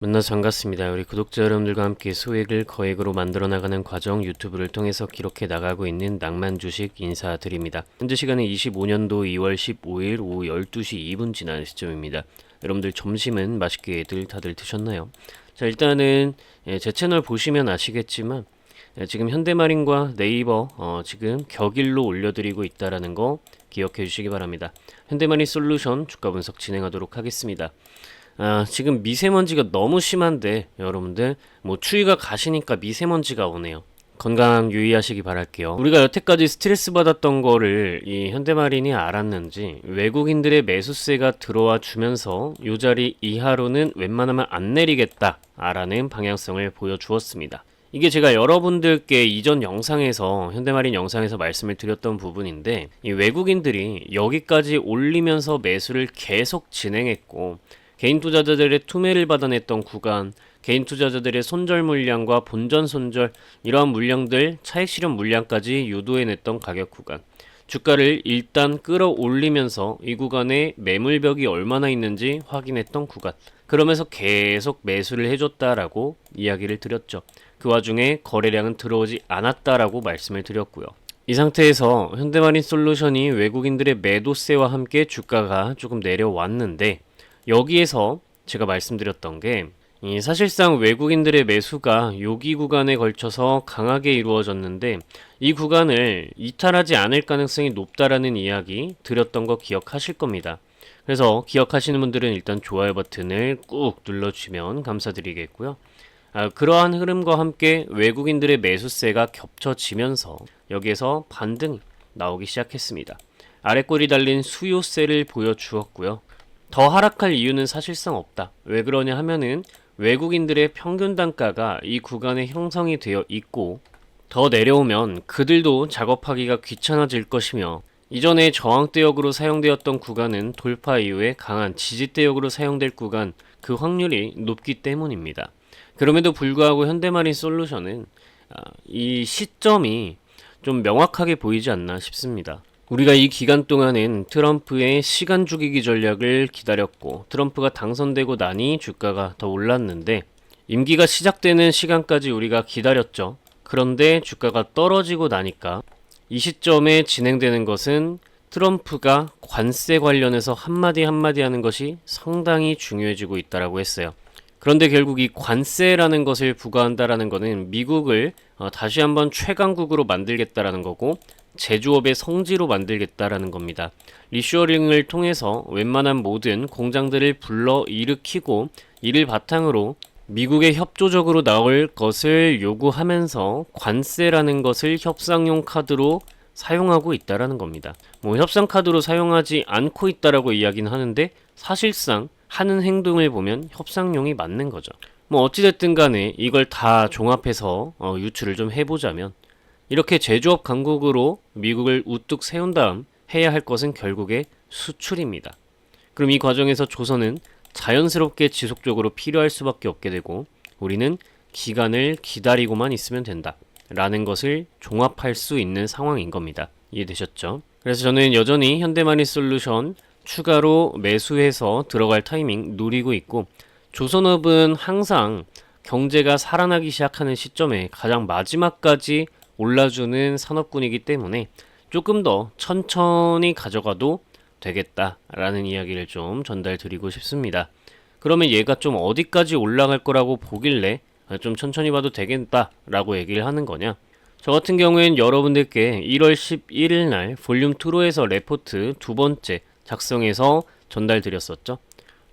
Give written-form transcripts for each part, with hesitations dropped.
만나서 반갑습니다. 우리 구독자 여러분들과 함께 소액을 거액으로 만들어 나가는 과정 유튜브를 통해서 기록해 나가고 있는 낭만주식 인사드립니다. 현재 시간은 25년도 2월 15일 오후 12시 2분 지난 시점입니다. 여러분들 점심은 맛있게들 다들 드셨나요? 자, 일단은 제 채널 보시면 아시겠지만 지금 현대마린과 네이버 지금 격일로 올려드리고 있다라는 거 기억해 주시기 바랍니다. 현대마린 솔루션 주가 분석 진행하도록 하겠습니다. 지금 미세먼지가 너무 심한데 여러분들 추위가 가시니까 미세먼지가 오네요. 건강 유의하시기 바랄게요. 우리가 여태까지 스트레스 받았던 거를 이 현대마린이 알았는지 외국인들의 매수세가 들어와 주면서 요 자리 이하로는 웬만하면 안 내리겠다라는 방향성을 보여주었습니다. 이게 제가 여러분들께 이전 영상에서 현대마린 영상에서 말씀을 드렸던 부분인데, 이 외국인들이 여기까지 올리면서 매수를 계속 진행했고 개인 투자자들의 투매를 받아냈던 구간, 개인 투자자들의 손절 물량과 본전 손절, 이러한 물량들, 차익 실현 물량까지 유도해냈던 가격 구간, 주가를 일단 끌어올리면서 이 구간에 매물벽이 얼마나 있는지 확인했던 구간, 그러면서 계속 매수를 해줬다라고 이야기를 드렸죠. 그 와중에 거래량은 들어오지 않았다라고 말씀을 드렸고요. 이 상태에서 현대마린 솔루션이 외국인들의 매도세와 함께 주가가 조금 내려왔는데, 여기에서 제가 말씀드렸던 게 사실상 외국인들의 매수가 여기 구간에 걸쳐서 강하게 이루어졌는데, 이 구간을 이탈하지 않을 가능성이 높다라는 이야기 드렸던 거 기억하실 겁니다. 그래서 기억하시는 분들은 일단 좋아요 버튼을 꾹 눌러주시면 감사드리겠고요. 그러한 흐름과 함께 외국인들의 매수세가 겹쳐지면서 여기에서 반등이 나오기 시작했습니다. 아래 꼬리 달린 수요세를 보여주었고요. 더 하락할 이유는 사실상 없다. 왜 그러냐 하면은 외국인들의 평균 단가가 이 구간에 형성이 되어 있고, 더 내려오면 그들도 작업하기가 귀찮아질 것이며, 이전에 저항대역으로 사용되었던 구간은 돌파 이후에 강한 지지대역으로 사용될 구간, 그 확률이 높기 때문입니다. 그럼에도 불구하고 현대마린 솔루션은 이 시점이 좀 명확하게 보이지 않나 싶습니다. 우리가 이 기간 동안은 트럼프의 시간 죽이기 전략을 기다렸고, 트럼프가 당선되고 나니 주가가 더 올랐는데, 임기가 시작되는 시간까지 우리가 기다렸죠. 그런데 주가가 떨어지고 나니까 이 시점에 진행되는 것은 트럼프가 관세 관련해서 한마디 한마디 하는 것이 상당히 중요해지고 있다라고 했어요. 그런데 결국 이 관세라는 것을 부과한다라는 것은 미국을 다시 한번 최강국으로 만들겠다라는 거고, 제조업의 성지로 만들겠다라는 겁니다. 리쇼어링을 통해서 웬만한 모든 공장들을 불러 일으키고, 이를 바탕으로 미국에 협조적으로 나올 것을 요구하면서 관세라는 것을 협상용 카드로 사용하고 있다라는 겁니다. 협상 카드로 사용하지 않고 있다라고 이야기는 하는데, 사실상 하는 행동을 보면 협상용이 맞는 거죠. 어찌됐든 간에 이걸 다 종합해서 유추를 좀 해보자면, 이렇게 제조업 강국으로 미국을 우뚝 세운 다음 해야 할 것은 결국에 수출입니다. 그럼 이 과정에서 조선은 자연스럽게 지속적으로 필요할 수밖에 없게 되고, 우리는 기간을 기다리고만 있으면 된다 라는 것을 종합할 수 있는 상황인 겁니다. 이해되셨죠? 그래서 저는 여전히 현대마린 솔루션 추가로 매수해서 들어갈 타이밍 노리고 있고, 조선업은 항상 경제가 살아나기 시작하는 시점에 가장 마지막까지 올라주는 산업군이기 때문에 조금 더 천천히 가져가도 되겠다라는 이야기를 좀 전달드리고 싶습니다. 그러면 얘가 좀 어디까지 올라갈 거라고 보길래 좀 천천히 봐도 되겠다라고 얘기를 하는 거냐? 저 같은 경우엔 여러분들께 1월 11일 날 볼륨 2로 해서 레포트 두 번째 작성해서 전달드렸었죠.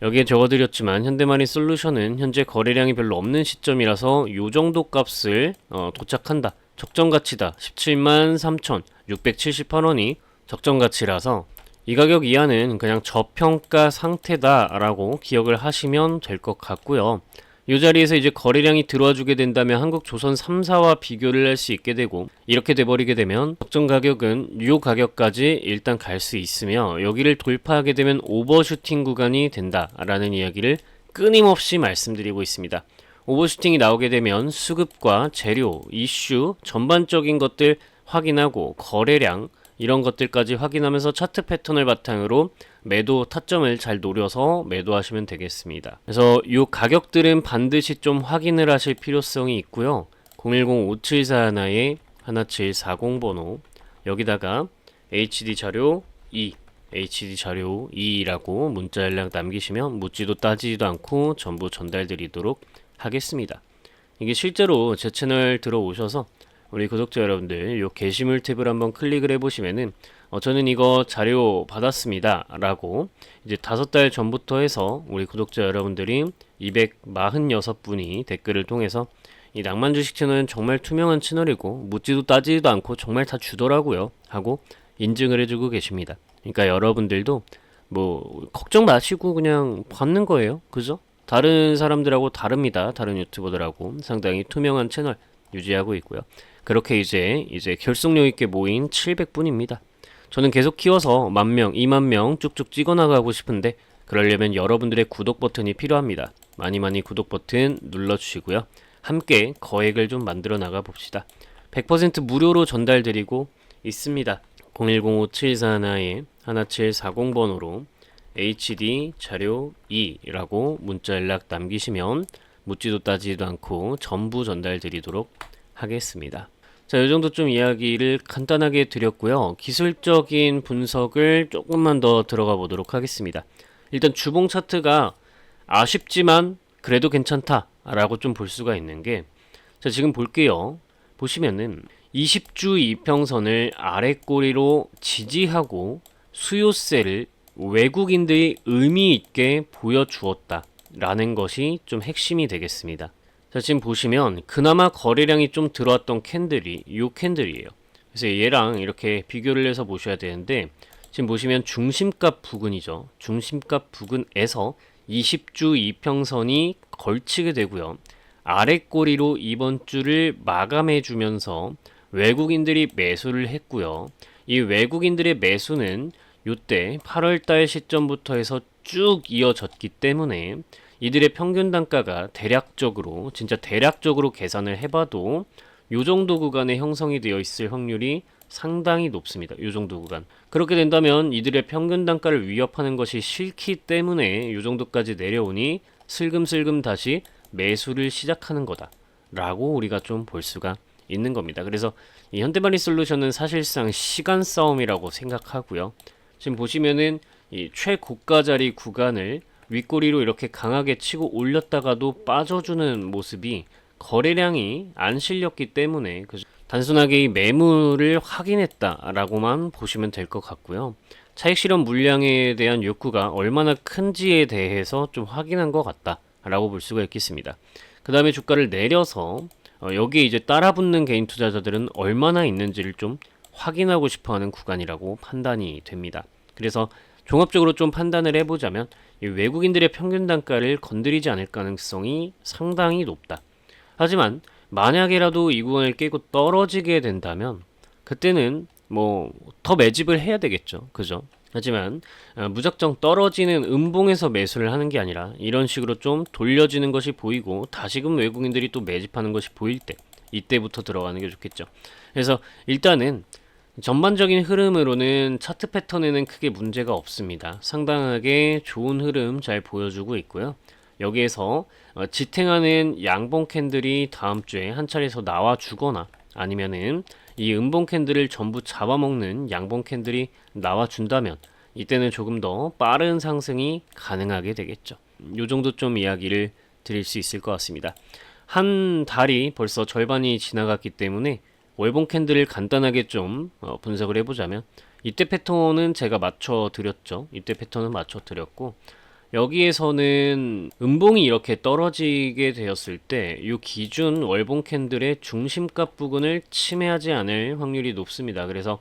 여기에 적어드렸지만 현대마린 솔루션은 현재 거래량이 별로 없는 시점이라서 요 정도 값을 도착한다. 적정가치다. 173,678원이 적정가치라서 이 가격 이하는 그냥 저평가 상태다라고 기억을 하시면 될 것 같고요. 이 자리에서 이제 거래량이 들어와주게 된다면 한국조선 3사와 비교를 할 수 있게 되고, 이렇게 돼버리게 되면 적정 가격은 이 가격까지 일단 갈 수 있으며, 여기를 돌파하게 되면 오버슈팅 구간이 된다라는 이야기를 끊임없이 말씀드리고 있습니다. 오버슈팅이 나오게 되면 수급과 재료, 이슈, 전반적인 것들 확인하고 거래량, 이런 것들까지 확인하면서 차트 패턴을 바탕으로 매도 타점을 잘 노려서 매도하시면 되겠습니다. 그래서 이 가격들은 반드시 좀 확인을 하실 필요성이 있고요. 010-5741에 1740 번호 여기다가 HD 자료 2 HD 자료 2라고 문자 연락 남기시면 묻지도 따지지도 않고 전부 전달드리도록 하겠습니다. 이게 실제로 제 채널 들어오셔서 우리 구독자 여러분들 요 게시물 탭을 한번 클릭을 해보시면은 저는 이거 자료 받았습니다 라고 이제 5달 전부터 해서 우리 구독자 여러분들이 246분이 댓글을 통해서 이 낭만 주식 채널은 정말 투명한 채널이고 묻지도 따지지도 않고 정말 다 주더라고요 하고 인증을 해주고 계십니다. 그러니까 여러분들도 뭐 걱정 마시고 그냥 받는 거예요. 그죠? 다른 사람들하고 다릅니다. 다른 유튜버들하고 상당히 투명한 채널 유지하고 있고요. 그렇게 이제 결속력 있게 모인 700분입니다. 저는 계속 키워서 10,000명, 20,000명 쭉쭉 찍어나가고 싶은데 그러려면 여러분들의 구독 버튼이 필요합니다. 많이 구독 버튼 눌러주시고요. 함께 거액을 좀 만들어 나가 봅시다. 100% 무료로 전달드리고 있습니다. 010-5741에 1740 번호로 HD 자료 2라고 문자 연락 남기시면 묻지도 따지지도 않고 전부 전달드리도록 하겠습니다. 자, 이 정도 좀 이야기를 간단하게 드렸고요. 기술적인 분석을 조금만 더 들어가 보도록 하겠습니다. 일단 주봉 차트가 아쉽지만 그래도 괜찮다 라고 좀 볼 수가 있는 게, 자, 지금 볼게요. 보시면은 20주 이평선을 아래 꼬리로 지지하고 수요세를 외국인들이 의미 있게 보여주었다 라는 것이 좀 핵심이 되겠습니다. 자, 지금 보시면 그나마 거래량이 좀 들어왔던 캔들이 이 캔들이에요. 그래서 얘랑 이렇게 비교를 해서 보셔야 되는데, 지금 보시면 중심값 부근이죠. 중심값 부근에서 20주 이평선이 걸치게 되고요. 아래 꼬리로 이번 주를 마감해 주면서 외국인들이 매수를 했고요. 이 외국인들의 매수는 이때 8월달 시점부터 해서 쭉 이어졌기 때문에 이들의 평균 단가가 대략적으로, 진짜 대략적으로 계산을 해봐도 이 정도 구간에 형성이 되어 있을 확률이 상당히 높습니다. 이 정도 구간. 그렇게 된다면 이들의 평균 단가를 위협하는 것이 싫기 때문에 이 정도까지 내려오니 슬금슬금 다시 매수를 시작하는 거다 라고 우리가 좀 볼 수가 있는 겁니다. 그래서 이 현대마린 솔루션은 사실상 시간 싸움이라고 생각하고요. 지금 보시면은 이 최고가 자리 구간을 윗꼬리로 이렇게 강하게 치고 올렸다가도 빠져주는 모습이 거래량이 안 실렸기 때문에 단순하게 이 매물을 확인했다라고만 보시면 될 것 같고요. 차익 실현 물량에 대한 욕구가 얼마나 큰지에 대해서 좀 확인한 것 같다라고 볼 수가 있겠습니다. 그 다음에 주가를 내려서 여기에 이제 따라붙는 개인 투자자들은 얼마나 있는지를 좀 확인하고 싶어하는 구간이라고 판단이 됩니다. 그래서 종합적으로 좀 판단을 해보자면 이 외국인들의 평균 단가를 건드리지 않을 가능성이 상당히 높다. 하지만 만약에라도 이 구간을 깨고 떨어지게 된다면 그때는 뭐 더 매집을 해야 되겠죠. 그죠? 하지만 무작정 떨어지는 음봉에서 매수를 하는 게 아니라 이런 식으로 좀 돌려지는 것이 보이고 다시금 외국인들이 또 매집하는 것이 보일 때, 이때부터 들어가는 게 좋겠죠. 그래서 일단은 전반적인 흐름으로는 차트 패턴에는 크게 문제가 없습니다. 상당하게 좋은 흐름 잘 보여주고 있고요. 여기에서 지탱하는 양봉 캔들이 다음 주에 한 차례에서 나와주거나 아니면은 이 음봉 캔들을 전부 잡아먹는 양봉 캔들이 나와준다면 이때는 조금 더 빠른 상승이 가능하게 되겠죠. 요 정도 좀 이야기를 드릴 수 있을 것 같습니다. 한 달이 벌써 절반이 지나갔기 때문에 월봉 캔들을 간단하게 좀 분석을 해보자면, 이때 패턴은 제가 맞춰드렸죠. 이때 패턴은 맞춰드렸고, 여기에서는 음봉이 이렇게 떨어지게 되었을 때 이 기준 월봉 캔들의 중심값 부근을 침해하지 않을 확률이 높습니다. 그래서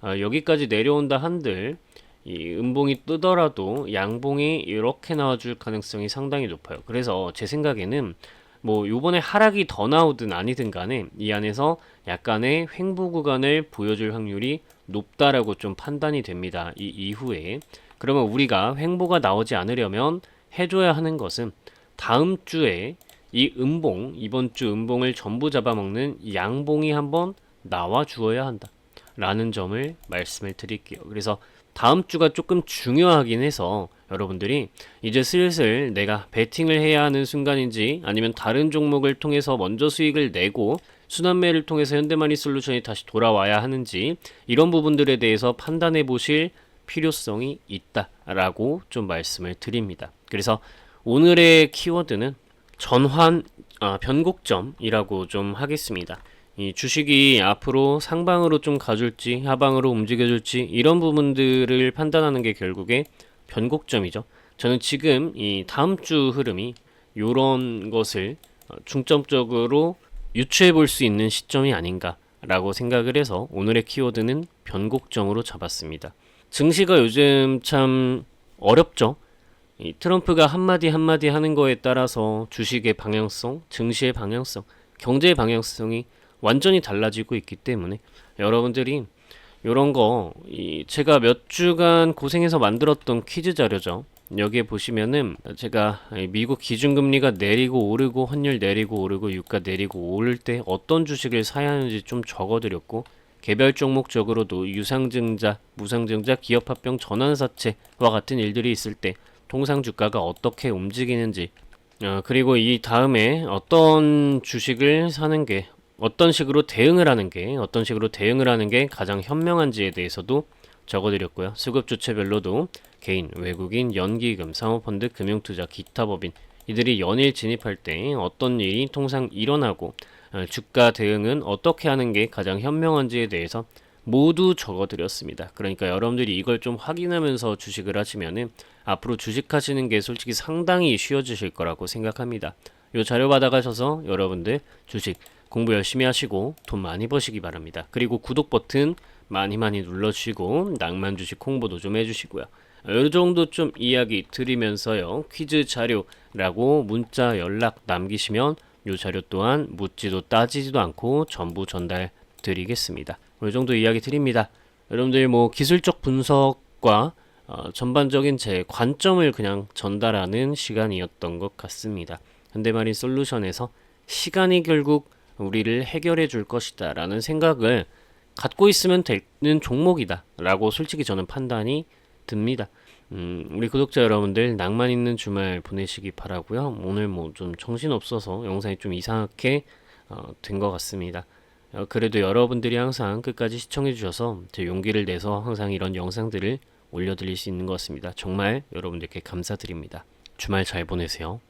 여기까지 내려온다 한들 이 음봉이 뜨더라도 양봉이 이렇게 나와줄 가능성이 상당히 높아요. 그래서 제 생각에는 뭐 요번에 하락이 더 나오든 아니든 간에 이 안에서 약간의 횡보 구간을 보여줄 확률이 높다라고 좀 판단이 됩니다. 이 이후에. 그러면 우리가 횡보가 나오지 않으려면 해줘야 하는 것은 다음 주에 이 음봉, 이번 주 음봉을 전부 잡아먹는 양봉이 한번 나와 주어야 한다. 라는 점을 말씀을 드릴게요. 그래서 다음 주가 조금 중요하긴 해서 여러분들이 이제 슬슬 내가 베팅을 해야 하는 순간인지 아니면 다른 종목을 통해서 먼저 수익을 내고 순환매를 통해서 현대마니솔루션이 다시 돌아와야 하는지 이런 부분들에 대해서 판단해 보실 필요성이 있다라고 좀 말씀을 드립니다. 그래서 오늘의 키워드는 변곡점이라고 좀 하겠습니다. 이 주식이 앞으로 상방으로 좀 가줄지 하방으로 움직여줄지 이런 부분들을 판단하는 게 결국에 변곡점이죠. 저는 지금 이 다음 주 흐름이 이런 것을 중점적으로 유추해 볼 수 있는 시점이 아닌가라고 생각을 해서 오늘의 키워드는 변곡점으로 잡았습니다. 증시가 요즘 참 어렵죠. 이 트럼프가 한마디 한마디 하는 거에 따라서 주식의 방향성, 증시의 방향성, 경제의 방향성이 완전히 달라지고 있기 때문에 여러분들이 요런 거 제가 몇 주간 고생해서 만들었던 퀴즈 자료죠. 여기에 보시면은 제가 미국 기준금리가 내리고 오르고 환율 내리고 오르고 유가 내리고 오를 때 어떤 주식을 사야 하는지 좀 적어드렸고 개별 종목적으로도 유상증자, 무상증자, 기업합병 전환사채와 같은 일들이 있을 때 통상 주가가 어떻게 움직이는지 그리고 이 다음에 어떤 주식을 사는 게 어떤 식으로 대응을 하는 게 가장 현명한지에 대해서도 적어드렸고요. 수급 주체별로도 개인, 외국인, 연기금, 사모펀드, 금융투자, 기타 법인 이들이 연일 진입할 때 어떤 일이 통상 일어나고 주가 대응은 어떻게 하는 게 가장 현명한지에 대해서 모두 적어드렸습니다. 그러니까 여러분들이 이걸 좀 확인하면서 주식을 하시면은 앞으로 주식하시는 게 솔직히 상당히 쉬워지실 거라고 생각합니다. 이 자료 받아가셔서 여러분들 주식 공부 열심히 하시고 돈 많이 버시기 바랍니다. 그리고 구독 버튼 많이 눌러주시고 낭만 주식 홍보도 좀 해주시고요. 이 정도 좀 이야기 드리면서요. 퀴즈 자료라고 문자 연락 남기시면 이 자료 또한 묻지도 따지지도 않고 전부 전달 드리겠습니다. 이 정도 이야기 드립니다. 여러분들 뭐 기술적 분석과 전반적인 제 관점을 그냥 전달하는 시간이었던 것 같습니다. 현대마린 솔루션에서 시간이 결국 우리를 해결해 줄 것이다 라는 생각을 갖고 있으면 되는 종목이다 라고 솔직히 저는 판단이 듭니다. 우리 구독자 여러분들 낭만 있는 주말 보내시기 바라고요. 오늘 뭐 좀 정신없어서 영상이 좀 이상하게 된 것 같습니다. 그래도 여러분들이 항상 끝까지 시청해 주셔서 제 용기를 내서 항상 이런 영상들을 올려드릴 수 있는 것 같습니다. 정말 여러분들께 감사드립니다. 주말 잘 보내세요.